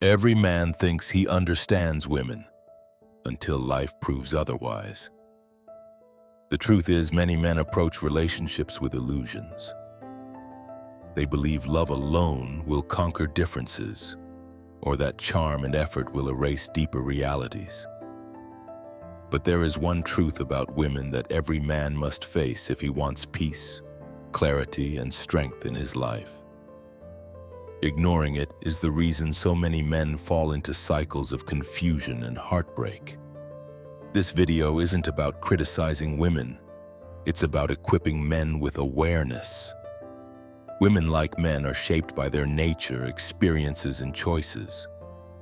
Every man thinks he understands women until life proves otherwise. The truth is, many men approach relationships with illusions. They believe love alone will conquer differences, or that charm and effort will erase deeper realities. But there is one truth about women that every man must face if he wants peace, clarity, and strength in his life. Ignoring it is the reason so many men fall into cycles of confusion and heartbreak. This video isn't about criticizing women. It's about equipping men with awareness. Women, like men, are shaped by their nature, experiences, and choices.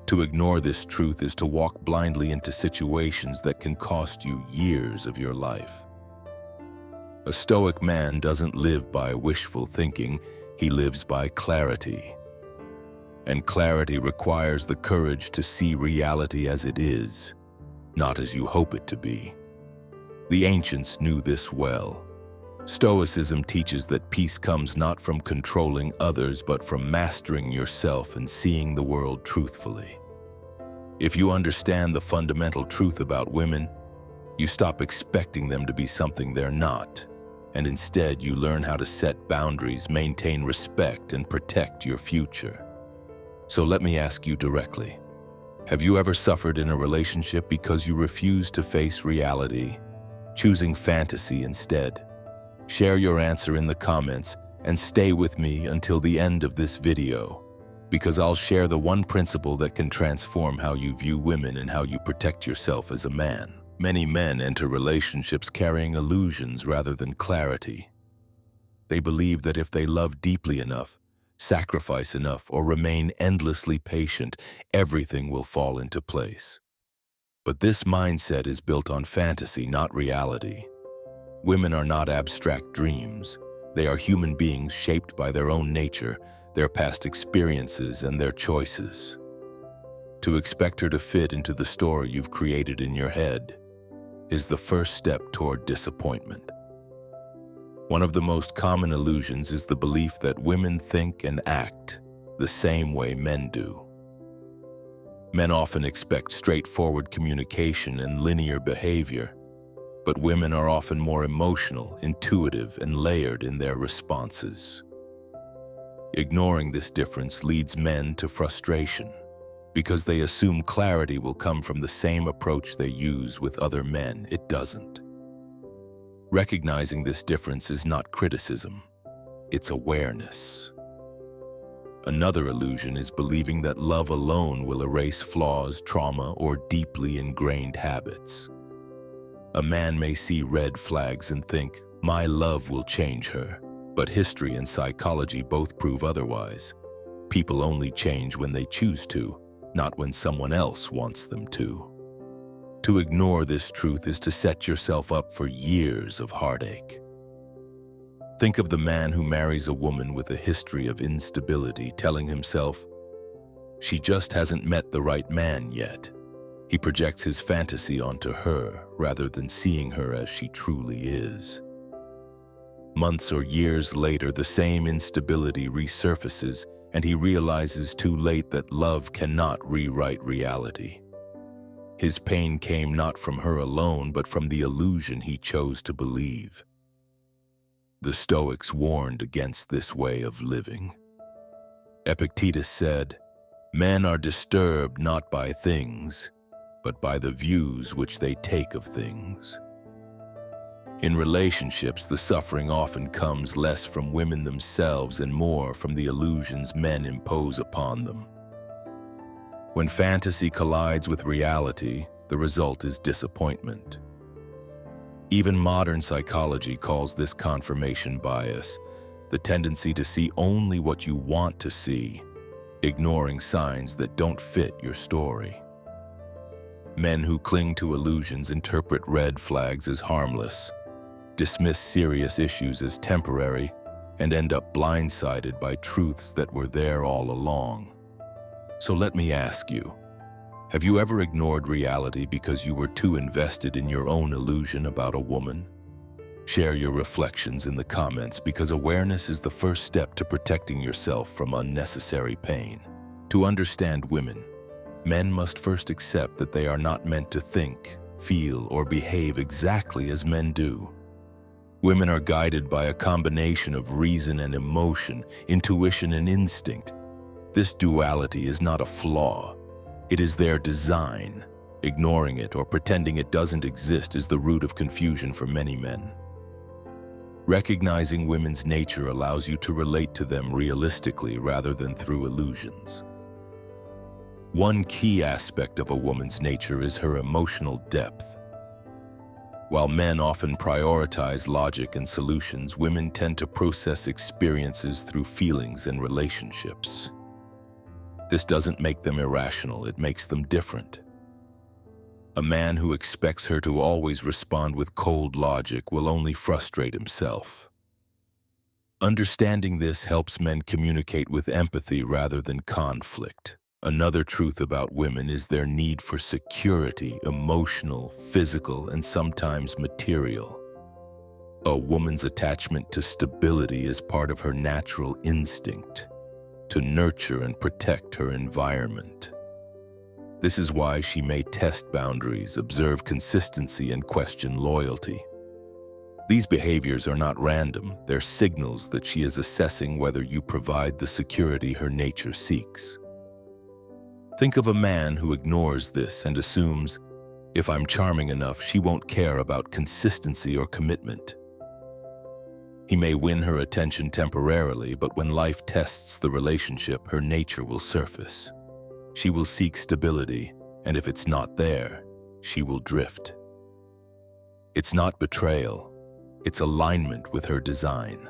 To ignore this truth is to walk blindly into situations that can cost you years of your life. A Stoic man doesn't live by wishful thinking, he lives by clarity. And clarity requires the courage to see reality as it is, not as you hope it to be. The ancients knew this well. Stoicism teaches that peace comes not from controlling others, but from mastering yourself and seeing the world truthfully. If you understand the fundamental truth about women, you stop expecting them to be something they're not, and instead you learn how to set boundaries, maintain respect, and protect your future. So let me ask you directly, have you ever suffered in a relationship because you refused to face reality, choosing fantasy instead? Share your answer in the comments and stay with me until the end of this video, because I'll share the one principle that can transform how you view women and how you protect yourself as a man. Many men enter relationships carrying illusions rather than clarity. They believe that if they love deeply enough, sacrifice enough, or remain endlessly patient, everything will fall into place. But this mindset is built on fantasy, not reality. Women are not abstract dreams. They are human beings shaped by their own nature, their past experiences, and their choices. To expect her to fit into the story you've created in your head is the first step toward disappointment. One of the most common illusions is the belief that women think and act the same way men do. Men often expect straightforward communication and linear behavior, but women are often more emotional, intuitive, and layered in their responses. Ignoring this difference leads men to frustration, because they assume clarity will come from the same approach they use with other men. It doesn't. Recognizing this difference is not criticism, it's awareness. Another illusion is believing that love alone will erase flaws, trauma, or deeply ingrained habits. A man may see red flags and think, "My love will change her," but history and psychology both prove otherwise. People only change when they choose to, not when someone else wants them to. To ignore this truth is to set yourself up for years of heartache. Think of the man who marries a woman with a history of instability, telling himself, "She just hasn't met the right man yet." He projects his fantasy onto her rather than seeing her as she truly is. Months or years later, the same instability resurfaces, and he realizes too late that love cannot rewrite reality. His pain came not from her alone, but from the illusion he chose to believe. The Stoics warned against this way of living. Epictetus said, "Men are disturbed not by things, but by the views which they take of things." In relationships, the suffering often comes less from women themselves and more from the illusions men impose upon them. When fantasy collides with reality, the result is disappointment. Even modern psychology calls this confirmation bias, the tendency to see only what you want to see, ignoring signs that don't fit your story. Men who cling to illusions interpret red flags as harmless, dismiss serious issues as temporary, and end up blindsided by truths that were there all along. So let me ask you, have you ever ignored reality because you were too invested in your own illusion about a woman? Share your reflections in the comments, because awareness is the first step to protecting yourself from unnecessary pain. To understand women, men must first accept that they are not meant to think, feel, or behave exactly as men do. Women are guided by a combination of reason and emotion, intuition and instinct. This duality is not a flaw. It is their design. Ignoring it or pretending it doesn't exist is the root of confusion for many men. Recognizing women's nature allows you to relate to them realistically rather than through illusions. One key aspect of a woman's nature is her emotional depth. While men often prioritize logic and solutions, women tend to process experiences through feelings and relationships. This doesn't make them irrational, it makes them different. A man who expects her to always respond with cold logic will only frustrate himself. Understanding this helps men communicate with empathy rather than conflict. Another truth about women is their need for security, emotional, physical, and sometimes material. A woman's attachment to stability is part of her natural instinct to nurture and protect her environment. This is why she may test boundaries, observe consistency, and question loyalty. These behaviors are not random, they're signals that she is assessing whether you provide the security her nature seeks. Think of a man who ignores this and assumes, if I'm charming enough, she won't care about consistency or commitment. He may win her attention temporarily, but when life tests the relationship, her nature will surface. She will seek stability, and if it's not there, she will drift. It's not betrayal, it's alignment with her design.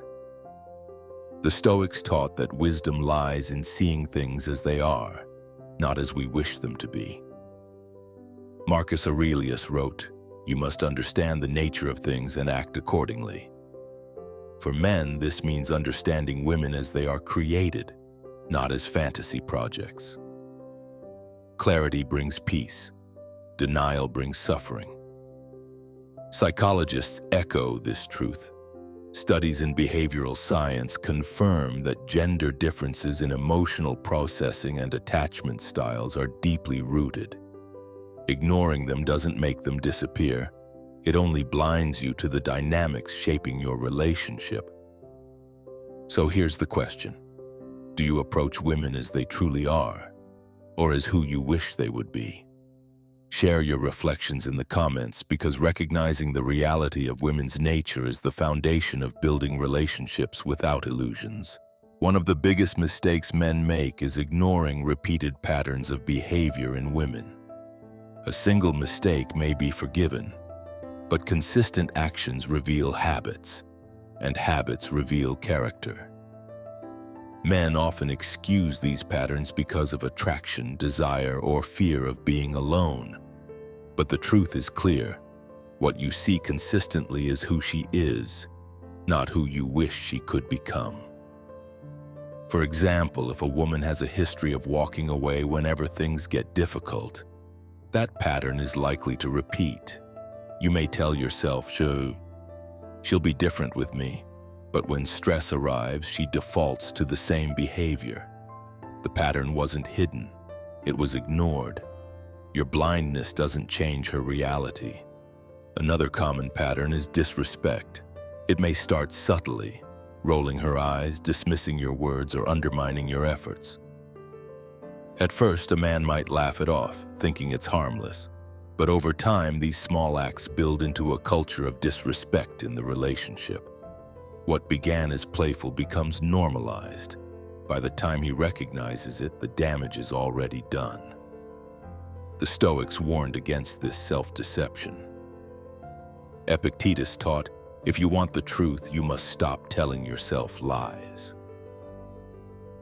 The Stoics taught that wisdom lies in seeing things as they are, not as we wish them to be. Marcus Aurelius wrote, "You must understand the nature of things and act accordingly." For men, this means understanding women as they are created, not as fantasy projects. Clarity brings peace. Denial brings suffering. Psychologists echo this truth. Studies in behavioral science confirm that gender differences in emotional processing and attachment styles are deeply rooted. Ignoring them doesn't make them disappear. It only blinds you to the dynamics shaping your relationship. So here's the question. Do you approach women as they truly are, or as who you wish they would be? Share your reflections in the comments, because recognizing the reality of women's nature is the foundation of building relationships without illusions. One of the biggest mistakes men make is ignoring repeated patterns of behavior in women. A single mistake may be forgiven, but consistent actions reveal habits, and habits reveal character. Men often excuse these patterns because of attraction, desire, or fear of being alone. But the truth is clear. What you see consistently is who she is, not who you wish she could become. For example, if a woman has a history of walking away whenever things get difficult, that pattern is likely to repeat. You may tell yourself, she'll be different with me. But when stress arrives, she defaults to the same behavior. The pattern wasn't hidden, it was ignored. Your blindness doesn't change her reality. Another common pattern is disrespect. It may start subtly, rolling her eyes, dismissing your words, or undermining your efforts. At first, a man might laugh it off, thinking it's harmless. But over time, these small acts build into a culture of disrespect in the relationship. What began as playful becomes normalized. By the time he recognizes it, the damage is already done. The Stoics warned against this self-deception. Epictetus taught, if you want the truth, you must stop telling yourself lies.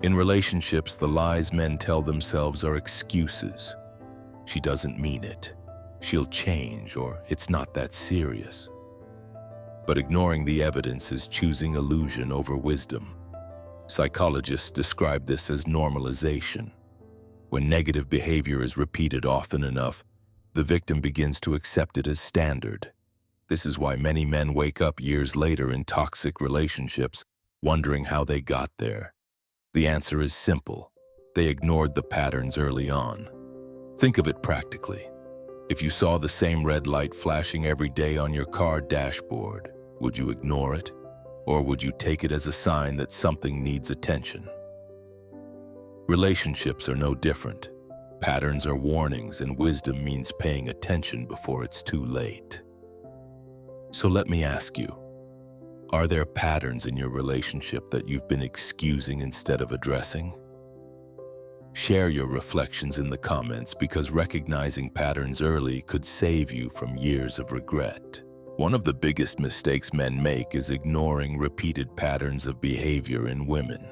In relationships, the lies men tell themselves are excuses. She doesn't mean it. She'll change, or it's not that serious. But ignoring the evidence is choosing illusion over wisdom. Psychologists describe this as normalization. When negative behavior is repeated often enough, the victim begins to accept it as standard. This is why many men wake up years later in toxic relationships, wondering how they got there. The answer is simple. They ignored the patterns early on. Think of it practically. If you saw the same red light flashing every day on your car dashboard, would you ignore it? Or would you take it as a sign that something needs attention? Relationships are no different. Patterns are warnings, and wisdom means paying attention before it's too late. So let me ask you, are there patterns in your relationship that you've been excusing instead of addressing? Share your reflections in the comments, because recognizing patterns early could save you from years of regret. One of the biggest mistakes men make is ignoring repeated patterns of behavior in women.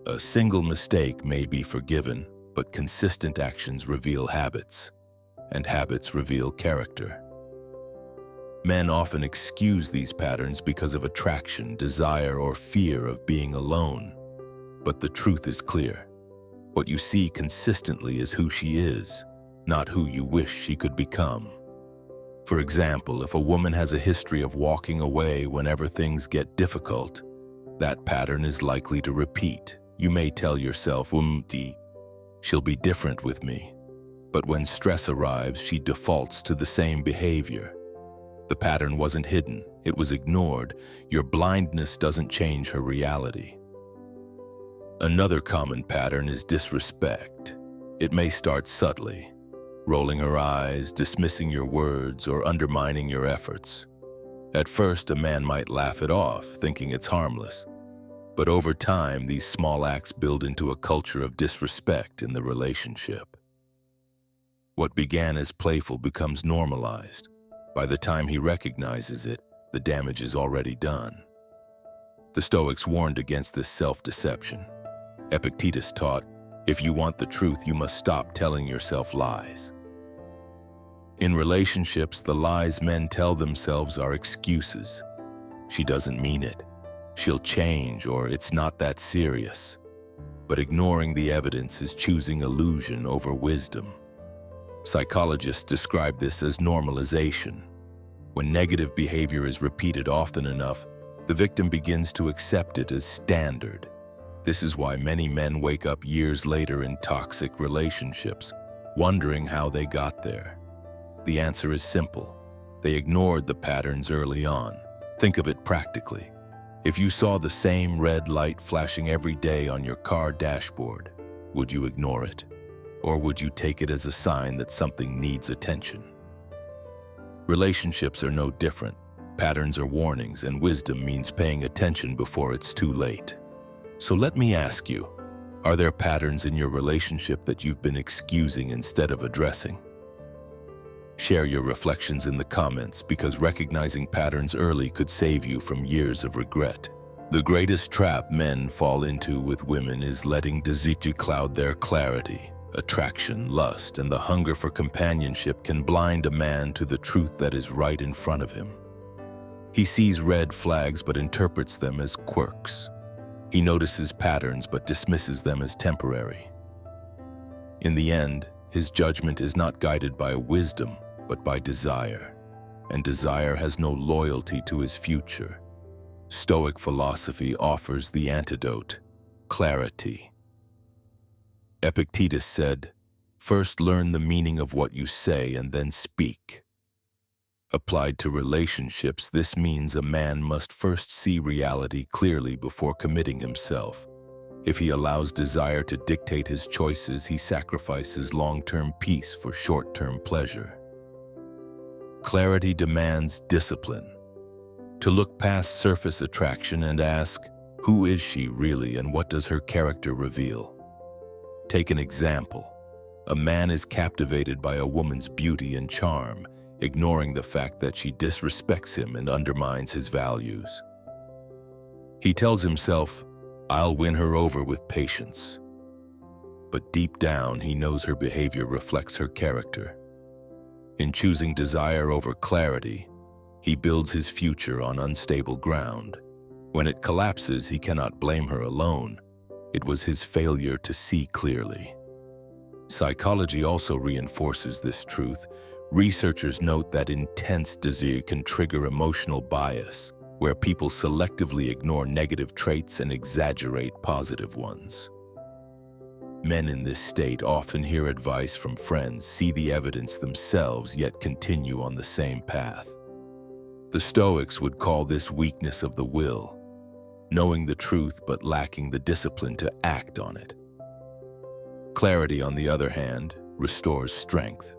A single mistake may be forgiven, but consistent actions reveal habits, and habits reveal character. Men often excuse these patterns because of attraction, desire, or fear of being alone. But the truth is clear. What you see consistently is who she is, not who you wish she could become. For example, if a woman has a history of walking away whenever things get difficult, that pattern is likely to repeat. You may tell yourself, she'll be different with me. But when stress arrives, she defaults to the same behavior. The pattern wasn't hidden, it was ignored. Your blindness doesn't change her reality. Another common pattern is disrespect. It may start subtly, rolling her eyes, dismissing your words, or undermining your efforts. At first, a man might laugh it off, thinking it's harmless. But over time, these small acts build into a culture of disrespect in the relationship. What began as playful becomes normalized. By the time he recognizes it, the damage is already done. The Stoics warned against this self-deception. Epictetus taught, if you want the truth, you must stop telling yourself lies. In relationships, the lies men tell themselves are excuses. She doesn't mean it. She'll change, or it's not that serious. But ignoring the evidence is choosing illusion over wisdom. Psychologists describe this as normalization. When negative behavior is repeated often enough, the victim begins to accept it as standard. This is why many men wake up years later in toxic relationships, wondering how they got there. The answer is simple. They ignored the patterns early on. Think of it practically. If you saw the same red light flashing every day on your car dashboard, would you ignore it? Or would you take it as a sign that something needs attention? Relationships are no different. Patterns are warnings, and wisdom means paying attention before it's too late. So let me ask you, are there patterns in your relationship that you've been excusing instead of addressing? Share your reflections in the comments, because recognizing patterns early could save you from years of regret. The greatest trap men fall into with women is letting desire cloud their clarity. Attraction, lust, and the hunger for companionship can blind a man to the truth that is right in front of him. He sees red flags but interprets them as quirks. He notices patterns but dismisses them as temporary. In the end, his judgment is not guided by wisdom, but by desire, and desire has no loyalty to his future. Stoic philosophy offers the antidote: clarity. Epictetus said, "First learn the meaning of what you say and then speak." Applied to relationships, this means a man must first see reality clearly before committing himself. If he allows desire to dictate his choices, he sacrifices long-term peace for short-term pleasure. Clarity demands discipline. To look past surface attraction and ask, who is she really and what does her character reveal? Take an example. A man is captivated by a woman's beauty and charm, ignoring the fact that she disrespects him and undermines his values. He tells himself, "I'll win her over with patience." But deep down, he knows her behavior reflects her character. In choosing desire over clarity, he builds his future on unstable ground. When it collapses, he cannot blame her alone. It was his failure to see clearly. Psychology also reinforces this truth. Researchers note that intense desire can trigger emotional bias, where people selectively ignore negative traits and exaggerate positive ones. Men in this state often hear advice from friends, see the evidence themselves, yet continue on the same path. The Stoics would call this weakness of the will, knowing the truth but lacking the discipline to act on it. Clarity, on the other hand, restores strength.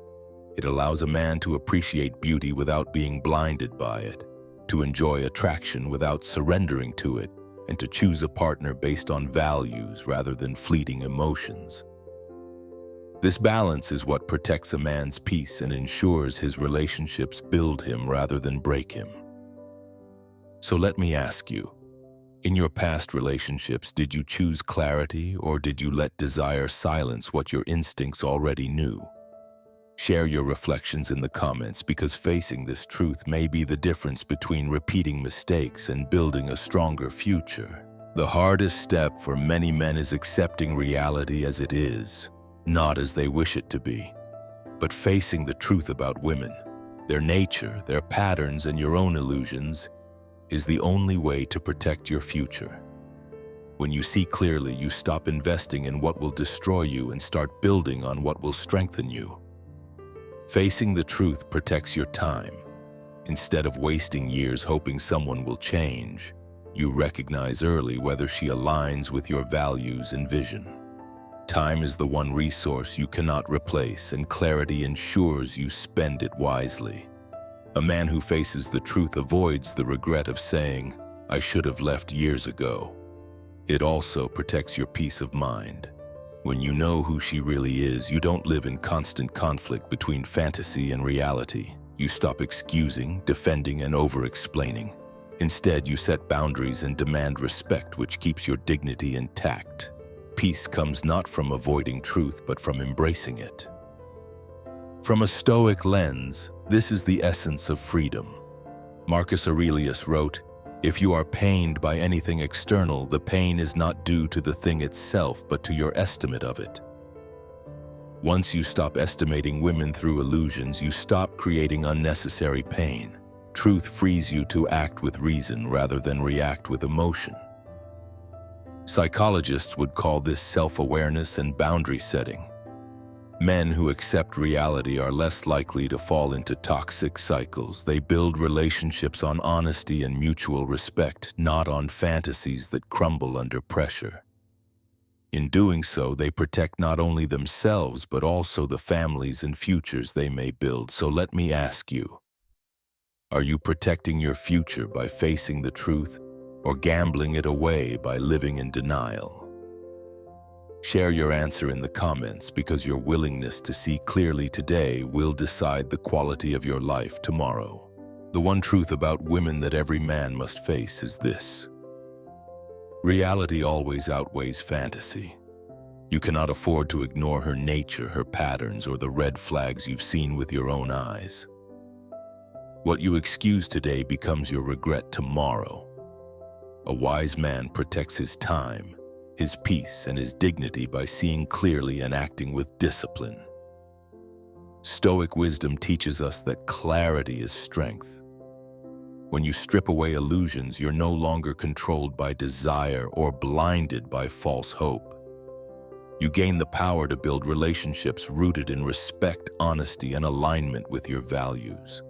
It allows a man to appreciate beauty without being blinded by it, to enjoy attraction without surrendering to it, and to choose a partner based on values rather than fleeting emotions. This balance is what protects a man's peace and ensures his relationships build him rather than break him. So let me ask you, in your past relationships, did you choose clarity or did you let desire silence what your instincts already knew? Share your reflections in the comments, because facing this truth may be the difference between repeating mistakes and building a stronger future. The hardest step for many men is accepting reality as it is, not as they wish it to be. But facing the truth about women, their nature, their patterns, and your own illusions is the only way to protect your future. When you see clearly, you stop investing in what will destroy you and start building on what will strengthen you. Facing the truth protects your time. Instead of wasting years hoping someone will change, you recognize early whether she aligns with your values and vision. Time is the one resource you cannot replace, and clarity ensures you spend it wisely. A man who faces the truth avoids the regret of saying, "I should have left years ago." It also protects your peace of mind. When you know who she really is, you don't live in constant conflict between fantasy and reality. You stop excusing, defending, and over-explaining. Instead, you set boundaries and demand respect, which keeps your dignity intact. Peace comes not from avoiding truth, but from embracing it. From a Stoic lens, this is the essence of freedom. Marcus Aurelius wrote, "If you are pained by anything external, the pain is not due to the thing itself, but to your estimate of it." Once you stop estimating women through illusions, you stop creating unnecessary pain. Truth frees you to act with reason rather than react with emotion. Psychologists would call this self-awareness and boundary setting. Men who accept reality are less likely to fall into toxic cycles. They build relationships on honesty and mutual respect, not on fantasies that crumble under pressure. In doing so, they protect not only themselves, but also the families and futures they may build. So let me ask you, are you protecting your future by facing the truth, or gambling it away by living in denial? Share your answer in the comments, because your willingness to see clearly today will decide the quality of your life tomorrow. The one truth about women that every man must face is this: reality always outweighs fantasy. You cannot afford to ignore her nature, her patterns, or the red flags you've seen with your own eyes. What you excuse today becomes your regret tomorrow. A wise man protects his time, his peace, and his dignity by seeing clearly and acting with discipline. Stoic wisdom teaches us that clarity is strength. When you strip away illusions, you're no longer controlled by desire or blinded by false hope. You gain the power to build relationships rooted in respect, honesty, and alignment with your values.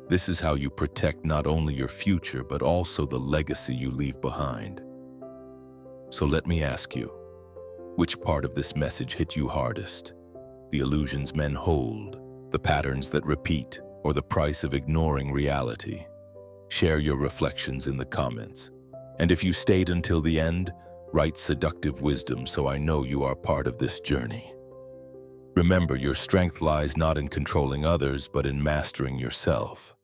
This is how you protect not only your future, but also the legacy you leave behind. So let me ask you, which part of this message hit you hardest? The illusions men hold, the patterns that repeat, or the price of ignoring reality? Share your reflections in the comments. And if you stayed until the end, write seductive wisdom so I know you are part of this journey. Remember, your strength lies not in controlling others, but in mastering yourself.